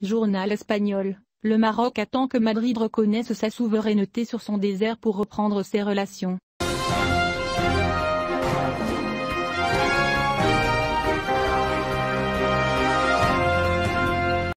Journal espagnol, le Maroc attend que Madrid reconnaisse sa souveraineté sur son désert pour reprendre ses relations.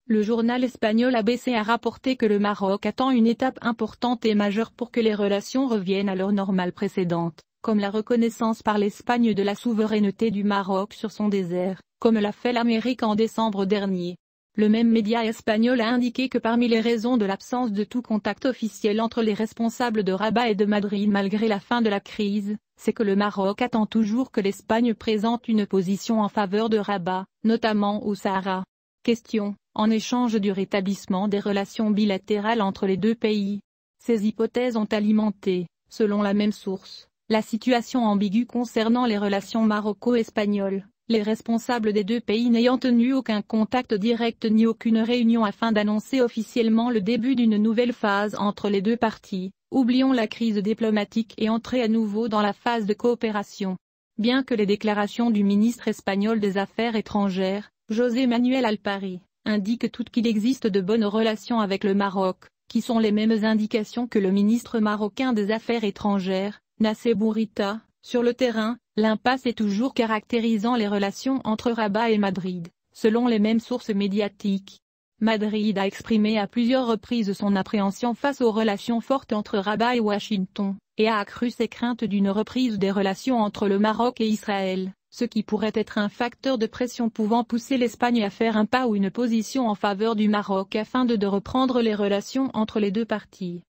Le journal espagnol ABC a rapporté que le Maroc attend une étape importante et majeure pour que les relations reviennent à leur normale précédente, comme la reconnaissance par l'Espagne de la souveraineté du Maroc sur son désert, comme l'a fait l'Amérique en décembre dernier. Le même média espagnol a indiqué que parmi les raisons de l'absence de tout contact officiel entre les responsables de Rabat et de Madrid malgré la fin de la crise, c'est que le Maroc attend toujours que l'Espagne présente une position en faveur de Rabat, notamment au Sahara. Question, en échange du rétablissement des relations bilatérales entre les deux pays. Ces hypothèses ont alimenté, selon la même source, la situation ambiguë concernant les relations maroco-espagnoles, les responsables des deux pays n'ayant tenu aucun contact direct ni aucune réunion afin d'annoncer officiellement le début d'une nouvelle phase entre les deux parties. Oublions la crise diplomatique et entrer à nouveau dans la phase de coopération. Bien que les déclarations du ministre espagnol des Affaires étrangères, José Manuel Alpari, indiquent toutes qu'il existe de bonnes relations avec le Maroc, qui sont les mêmes indications que le ministre marocain des Affaires étrangères, Nassé Bourita. Sur le terrain, l'impasse est toujours caractérisant les relations entre Rabat et Madrid, selon les mêmes sources médiatiques. Madrid a exprimé à plusieurs reprises son appréhension face aux relations fortes entre Rabat et Washington, et a accru ses craintes d'une reprise des relations entre le Maroc et Israël, ce qui pourrait être un facteur de pression pouvant pousser l'Espagne à faire un pas ou une position en faveur du Maroc afin de reprendre les relations entre les deux parties.